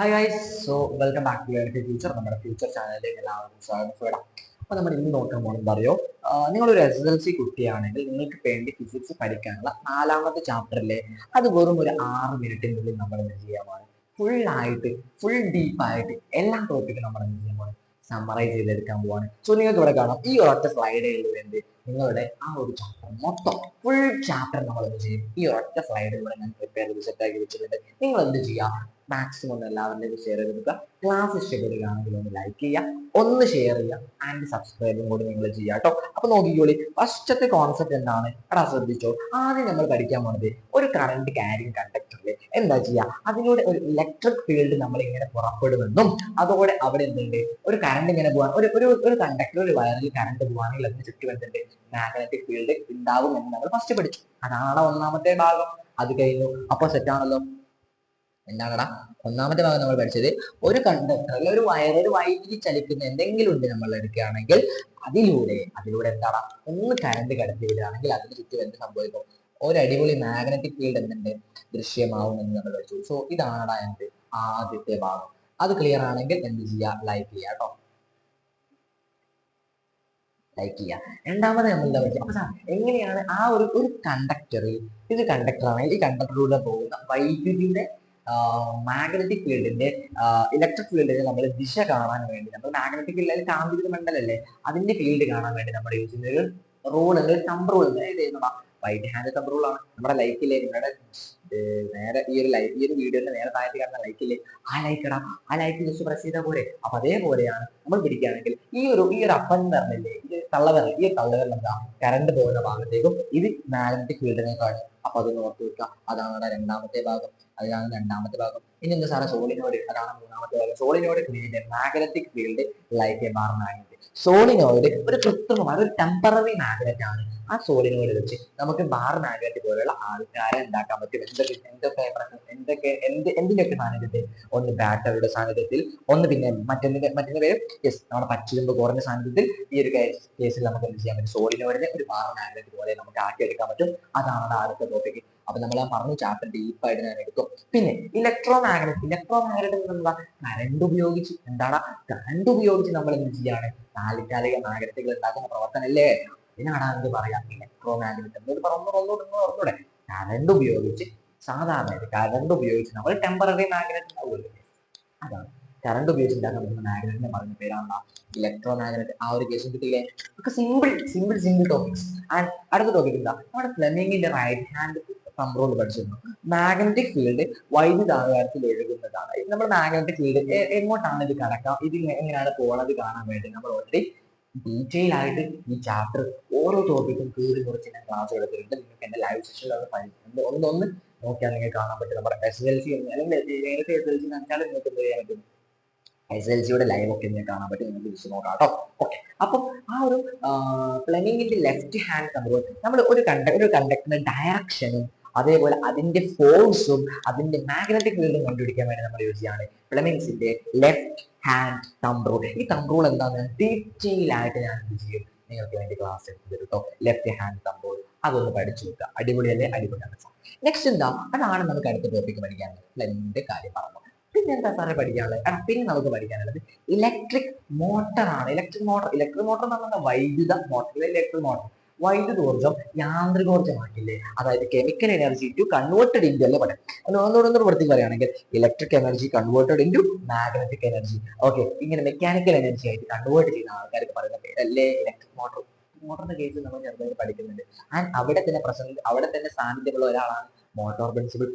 Hi guys, so welcome back to future. നമ്മുടെ future ചാനലിലേക്ക് എല്ലാവർക്കും സ്വാഗതം. അപ്പോൾ നമ്മൾ ഇന്ന് നോക്കാൻ പോകുന്നത് എന്താ അറിയോ, നിങ്ങളൊരു SSLC കുട്ടിയാണെങ്കിൽ നിങ്ങൾക്ക് വേണ്ടി ഫിസിക്സ് പഠിക്കാനുള്ള 4ാമത്തെ ചാപ്റ്ററിലെ അത് വെറും ഒരു 6 മിനിറ്റിനുള്ളിൽ നമ്മൾ എന്ത് ചെയ്യാമാണ്, ഫുൾ ഡീപ്പായിട്ട് എല്ലാ ടോപ്പിക്കും നമ്മൾ എന്ത് ചെയ്യാൻ പോവാണ്, സമ്മറൈസ് ചെയ്തെടുക്കാൻ പോവാണ്. സോ നിങ്ങൾക്ക് ഇവിടെ കാണാം, ഈ ഒരൊറ്റ സ്ലൈഡിൽ വേണ്ടി നിങ്ങളുടെ ആ ഒരു ചാപ്റ്റർ മൊത്തം ഫുൾ ചാപ്റ്റർ നമ്മൾ എന്ത് ചെയ്യും, ഈ ഒരൊറ്റ സ്ലൈഡിലൂടെ ഞാൻ പ്രിപ്പയർ ചെയ്ത് സെറ്റാക്കി വെച്ചിട്ടുണ്ട്. നിങ്ങൾ എന്ത് ചെയ്യുക, മാക്സിമം എല്ലാവരിലേക്കും ഷെയർ ചെയ്ത് കൊടുക്കുക. ക്ലാസ് ഇഷ്ടപ്പെടുകയാണെങ്കിൽ ഒന്ന് ലൈക്ക് ചെയ്യുക, ഒന്ന് ഷെയർ ചെയ്യുക, ആൻഡ് സബ്സ്ക്രൈബും കൂടി നിങ്ങൾ ചെയ്യുക കേട്ടോ. അപ്പൊ നോക്കിക്കോളി, ഫസ്റ്റത്തെ കോൺസെപ്റ്റ് എന്താണ് എടാ, ശ്രദ്ധിച്ചോ. ആദ്യം നമ്മൾ പഠിക്കാൻ പോകുന്നത് ഒരു കറണ്ട് ക്യാരിങ് കണ്ടക്ടറിൽ എന്താ ചെയ്യുക, അതിലൂടെ ഒരു ഇലക്ട്രിക് ഫീൽഡ് നമ്മൾ ഇങ്ങനെ പുറപ്പെടുമെന്നും അതോടെ അവിടെ എന്തുണ്ട്, ഒരു കറണ്ട് ഇങ്ങനെ പോകാൻ ഒരു കണ്ടക്ടർ ഒരു വയറിൽ കറണ്ട് പോവാണെങ്കിൽ അതിന് ചുറ്റും എന്തുണ്ട്, മാഗ്നറ്റിക് ഫീൽഡ് ഉണ്ടാവും എന്ന് നമ്മൾ ഫസ്റ്റ് പഠിച്ചു. അതാണ് ഒന്നാമത്തെ ഭാഗം. അത് കഴിഞ്ഞു. അപ്പൊ സെറ്റാണല്ലോ. എന്താണടാ ഒന്നാമത്തെ ഭാഗം നമ്മൾ പഠിച്ചത്, ഒരു കണ്ടക്ടറിൽ ഒരു വൈദ്യുതി ചലിക്കുന്ന എന്തെങ്കിലും ഉണ്ട് നമ്മൾ എടുക്കുകയാണെങ്കിൽ അതിലൂടെ എന്താടാ, ഒന്ന് കറണ്ട് കടത്തി വിടുകയാണെങ്കിൽ അതിന് ചുറ്റും എന്ത് സംഭവിക്കും, ഒരു അടിപൊളി മാഗ്നറ്റിക് ഫീൽഡ് എന്തുണ്ട്, ദൃശ്യമാവും എന്ന് നമ്മൾ പഠിച്ചു. സോ ഇതാണടാ എന്ത് ആദ്യത്തെ ഭാഗം. അത് ക്ലിയർ ആണെങ്കിൽ എന്ത് ചെയ്യുക, ലൈക്ക് ചെയ്യുക കേട്ടോ, ലൈക്ക് ചെയ്യുക. രണ്ടാമത് നമ്മൾ എന്താ പഠിച്ചത്, അപ്പൊ എങ്ങനെയാണ് ആ ഒരു കണ്ടക്ടറിൽ, ഇത് കണ്ടക്ടറാണെങ്കിൽ ഈ കണ്ടക്ടറിലൂടെ പോകുന്ന വൈദ്യുതിയുടെ മാഗ്നറ്റിക് ഫീൽഡിന്റെ ഇലക്ട്രിക് ഫീൽഡിന് നമ്മൾ ദിശ കാണാൻ വേണ്ടി, നമ്മൾ മാഗ്നറ്റിക് ഫീൽഡിൽ കാന്തിക മണ്ഡലല്ലേ, അതിന്റെ ഫീൽഡ് കാണാൻ വേണ്ടി നമ്മൾ യൂസ് ചെയ്യുന്ന ഒരു റൂൾ ഉണ്ട്, thumb rule. Right hand thumb rule ആണ്. നമ്മുടെ ലൈക്കില്ലേ, നിങ്ങളുടെ നേരെ ഈ ഒരു വീഡിയോന്റെ നേരെ താഴത്ത് കാണുന്ന ലൈക്കില്ലേ, ആ ലൈക്ക് ജസ്റ്റ് പ്രസ് ചെയ്താൽ പോരെ. അപ്പൊ അതേപോലെയാണ് നമ്മൾ പിടിക്കുകയാണെങ്കിൽ ഈ ഒരു അപ്പൻ പറഞ്ഞില്ലേ, ഈ തള്ളവിരൽ എന്താ, കറണ്ട് പോകുന്ന ഭാഗത്തേക്കും ഇത് മാഗ്നറ്റിക് ഫീൽഡിനേക്കാണ്. അപ്പൊ അത് ഓർത്ത് വെക്കുക. അതാണ് രണ്ടാമത്തെ ഭാഗം. അതാണ് രണ്ടാമത്തെ ഭാഗം. ഇനി എന്താ സാറേ, സോളിനോയിഡ്, അതാണ് മൂന്നാമത്തെ ഭാഗം. Solenoid create magnetic field like A bar magnet. Solenoid ഒരു കൃത്രിമമായ ഒരു ടെമ്പററി മാഗ്നറ്റ് ആണ്. ആ സോളിനോയിഡ് വെച്ച് നമുക്ക് ബാർ മാഗ്നറ്റ് പോലെയുള്ള ആൾക്കാരെ ഉണ്ടാക്കാൻ പറ്റും. എന്തിന്റെയൊക്കെ സാന്നിധ്യത്തിൽ, ഒന്ന് ബാറ്ററിയുടെ സാന്നിധ്യത്തിൽ, ഒന്ന് പിന്നെ മറ്റൊന്നിന്റെ പേര് നമ്മുടെ പച്ചിരുമ്പ് കോറിന്റെ സാന്നിധ്യത്തിൽ. ഈ ഒരു കേസിൽ നമുക്ക് എന്ത് ചെയ്യാൻ പറ്റും, സോളിനോയിഡിനെ ഒരു ബാർ മാഗ്നറ്റ് പോലെ നമുക്ക് ആക്കിയെടുക്കാൻ പറ്റും. അതാണ് അടുത്ത ടോപ്പിക്. അപ്പൊ നമ്മൾ ആ പറഞ്ഞു ചാപ്റ്റർ ഡീപ്പായിട്ട് ഞാൻ എടുക്കും. പിന്നെ ഇലക്ട്രോ മാഗ്നറ്റ് എന്താ, കറണ്ട് ഉപയോഗിച്ച് നമ്മൾ എന്ത് ചെയ്യാണ്, താൽക്കാലിക മാഗ്നറ്റുകൾ ഉണ്ടാക്കുന്ന പ്രവർത്തനല്ലേ. ഇതിനാണ് എന്ത് പറയാ, ഇലക്ട്രോ മാഗ്നറ്റ്. എന്നോട് പറഞ്ഞൂടെ, കറണ്ട് ഉപയോഗിച്ച് കറണ്ട് ഉപയോഗിച്ച് നമ്മൾ ടെമ്പററി മാഗ്നറ്റ് ഉണ്ടാവുമല്ലോ, അതാണ് കറണ്ട് ഉപയോഗിച്ച് ഉണ്ടാക്കാൻ പറ്റുന്ന മാഗ്നറ്റിനെ പറയുന്ന പേരാണ് ഇലക്ട്രോ മാഗ്നറ്റ്. ആ ഒരു കേസും കിട്ടിയില്ലേ. ഒക്കെ സിമ്പിൾ ടോപ്പിക്സ്. ആൻഡ് അടുത്ത ടോപ്പിക് എന്താ, നമ്മുടെ ഫ്ലെമിങ്ങിന്റെ റൈറ്റ് ഹാൻഡ് കൺട്രോൾ പഠിച്ചിരുന്നു. മാഗ്നറ്റിക് ഫീൽഡ് വൈദ്യുതാകാരത്തിൽ ഒഴുകുന്നതാണ്. നമ്മൾ മാഗ്നറ്റിക് ഫീൽഡ് എങ്ങോട്ടാണ് ഇത് കടക്കാം, ഇത് എങ്ങനെയാണ് പോണത് കാണാൻ വേണ്ടി നമ്മൾ ഓൾറെഡി ഡീറ്റെയിൽ ആയിട്ട് ഈ ചാപ്റ്റർ ഓരോ ടോപ്പിക്കും കീറി മുറിച്ച് ഞാൻ ക്ലാസ് എടുത്തിട്ടുണ്ട്. നിങ്ങൾക്ക് എന്റെ ലൈവ് സെഷനിൽ അത് പഠിക്കുന്നത് ഒന്ന് നോക്കിയാൽ നിങ്ങൾക്ക് കാണാൻ പറ്റും. നമ്മുടെ SSLC അല്ലെങ്കിൽ നേരത്തെ SSLC കാണിച്ചാലും നിങ്ങൾക്ക് എന്ത് ചെയ്യാൻ പറ്റും, SSLCയുടെ ലൈവ് ഒക്കെ നിങ്ങൾക്ക് കാണാൻ പറ്റും. നിങ്ങൾക്ക് വിളിച്ച് നോക്കാം കേട്ടോ. ഓക്കെ, അപ്പൊ ആ ഒരു ഫ്ലെമിങ്ങിന്റെ ലെഫ്റ്റ് ഹാൻഡ് കൺട്രോൾ, നമ്മൾ ഒരു കണ്ടക്ടറിന്റെ ഡയറക്ഷനും അതേപോലെ അതിന്റെ ഫോഴ്സും അതിന്റെ മാഗ്നറ്റിക് ഫീൽഡും കണ്ടുപിടിക്കാൻ വേണ്ടി നമ്മൾ യൂസ് ചെയ്യാണ് ഫ്ലെമിങ്സിന്റെ ലെഫ്റ്റ് ഹാൻഡ് തമ്പ് റൂൾ. ഈ തമ്പ് റൂൾ എന്താണെന്ന് ഡീറ്റെയിൽ ആയിട്ട് ഞാൻ എന്ത് ചെയ്യും, നിങ്ങൾക്ക് വേണ്ടി ക്ലാസ് എടുത്ത് തരും കേട്ടോ. ലെഫ്റ്റ് ഹാൻഡ് തമ്പ് റൂൾ അതൊന്ന് പഠിച്ചു വെക്കുക. അടിപൊളിയല്ലേ, അടിപൊളിയാണ്. നെക്സ്റ്റ് എന്താ, അതാണ് നമുക്ക് അടുത്ത ടോപ്പിക്ക് പഠിക്കാനുള്ളത്. ഫ്ലെമിങ്ങിന്റെ കാര്യം പറഞ്ഞു. പിന്നെ എന്താ സാറേ പഠിക്കാനുള്ളത്, പിന്നെ നമുക്ക് പഠിക്കാനുള്ളത് ഇലക്ട്രിക് മോട്ടർ ആണ്. ഇലക്ട്രിക് മോട്ടർ എന്ന് പറഞ്ഞാൽ വൈദ്യുത മോട്ടർ. വൈദ്യുതോർജ്ജം യാന്ത്രികോർജ്ജമാക്കില്ലേ, അതായത് chemical energy to converted into അല്ലേ പറയാം. ഒന്നുകൂടെ വൃത്തി പറയുകയാണെങ്കിൽ electric energy converted into magnetic energy. Okay, ഇങ്ങനെ മെക്കാനിക്കൽ എനർജി ആയിട്ട് കൺവേർട്ട് ചെയ്യുന്ന ആൾക്കാർക്ക് പറയുന്ന പേരല്ലേ ഇലക്ട്രിക് മോട്ടർ. മോട്ടറിന്റെ കേസ് നമ്മൾ ചെറുതായിട്ട് പഠിക്കുന്നുണ്ട്. ആൻഡ് അവിടെ തന്നെ സാന്നിധ്യമുള്ള ഒരാളാണ് മോട്ടോർ പ്രിൻസിപ്പിൾ.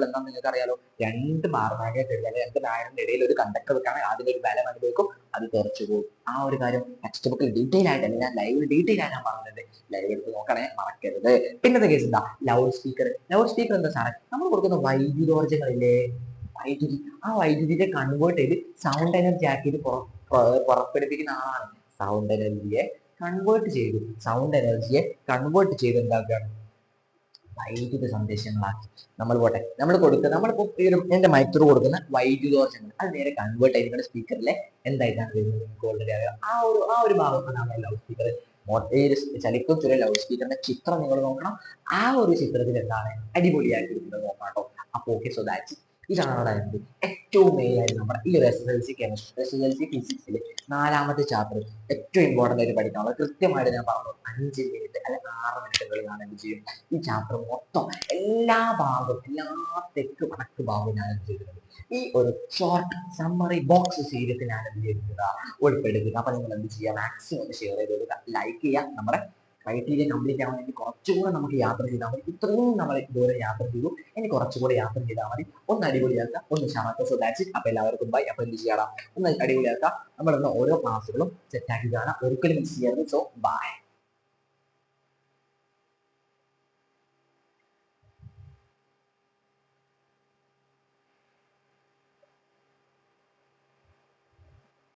എന്താണെന്ന് നിങ്ങൾക്ക് അറിയാലോ, രണ്ട് ബാർ മാഗ്നറ്റ് അല്ലെങ്കിൽ രണ്ട് മാഗ്നറ്റിന്റെ ഇടയിൽ ഒരു കണ്ടക്ടർ വെക്കാണ്, അതിന്റെ ഒരു ബലം അനുഭവിക്കും, അത് തെറിച്ചു പോകും. ആ ഒരു കാര്യം ടെക്സ്റ്റ് ബുക്കിൽ ഡീറ്റെയിൽ ആയിട്ട് ഞാൻ ലൈവ് ഡീറ്റെയിൽ ആയിട്ട് ഞാൻ പറഞ്ഞിട്ടുണ്ട്. ലൈവ് എടുത്ത് നോക്കണേ, മറക്കരുത്. പിന്നത്തെ കേസ് എന്താ, ലൗഡ് സ്പീക്കർ എന്താ സാറേ, നമ്മൾ കൊടുക്കുന്ന വൈദ്യുതോർജ്ജങ്ങളില്ലേ, ആ വൈദ്യുതിയെ കൺവേർട്ട് ചെയ്ത് സൗണ്ട് എനർജി ആക്കിയിട്ട് പുറപ്പെടുപ്പിക്കുന്ന ആളാണ്. സൗണ്ട് എനർജിയെ കൺവേർട്ട് ചെയ്ത് എന്താക്കുകയാണ്, വൈദ്യുത സന്ദേശങ്ങളാക്കി. നമ്മളിപ്പോ എന്റെ മൈക്രോ കൊടുക്കുന്ന വൈദ്യുതോർജ്ജങ്ങൾ അത് നേരെ കൺവേർട്ട് ആയി നിങ്ങളുടെ സ്പീക്കറിലെ എന്തായിട്ടാണ് വരുന്നത്, നിങ്ങൾക്ക് ഓൾറെഡി അറിയാം. ആ ഒരു ഭാഗത്താണ് ലൗഡ് സ്പീക്കർ. ചലിക്കും ചുര ലൗഡ് സ്പീക്കറിന്റെ ചിത്രം നിങ്ങൾ നോക്കണം. ആ ഒരു ചിത്രത്തിൽ എന്താണ് അടിപൊളിയാക്കിയിരിക്കുന്നത് നോക്കാം കേട്ടോ. അപ്പൊ ഓക്കെ, സോ ദാറ്റ്സ് ഇതാണ് അവിടെ എന്ത് ഏറ്റവും മെയിൻ ആയിട്ട് നമ്മുടെ ഈ ഒരു SSLC കെമിസ്ട്രി SSLC ഫിസിക്സിൽ 4ാമത്തെ ചാപ്റ്റർ ഏറ്റവും ഇമ്പോർട്ടൻ്റ് ആയിട്ട് പഠിക്കാനുള്ളത് കൃത്യമായിട്ട് ഞാൻ പറഞ്ഞു 5 മിനിറ്റ് അല്ലെങ്കിൽ 6 മിനിറ്റുകളിൽ ഞാൻ എന്ത് ചെയ്യും ഈ ചാപ്റ്റർ മൊത്തം എല്ലാ ഭാഗവും എല്ലാ തെക്ക് വടക്ക് ഭാഗവും ഞാൻ എന്ത് ചെയ്തിട്ടുണ്ട് ഈ ഒരു ഷോർട്ട് സമ്മറി ബോക്സ് സീരീസ് ഞാൻ എന്ത് ചെയ്തിട്ടുള്ള ഉൾപ്പെടുത്തുക. അപ്പൊ നിങ്ങൾ എന്ത് ചെയ്യുക, മാക്സിമം ഷെയർ ചെയ്ത് കൊടുക്കുക, ലൈക്ക് ചെയ്യുക. നമ്മുടെ ക്രൈറ്റീരിയ കംപ്ലീറ്റ് ആവാൻ വേണ്ടി കുറച്ചുകൂടെ നമുക്ക് യാത്ര ചെയ്താൽ മതി. ഇത്രയും നമ്മൾ ദൂരം യാത്ര ചെയ്തു, ഇനി കുറച്ചുകൂടെ യാത്ര ചെയ്താൽ മതി. ഒന്ന് അടിപൊളിയാക്കുക, ഒന്ന് ഷാർട്ട്. So that's it. അപ്പൊ എല്ലാവർക്കും ബൈ. അപ്പൊ എന്ത് ചെയ്യണം, ഒന്ന് അടിപൊളിയാക്കുക. നമ്മളിന്ന് ഓരോ ക്ലാസ്സുകളും സെറ്റാക്കി കാണാം, ഒരിക്കലും മിസ് ചെയ്യരുത്. So by.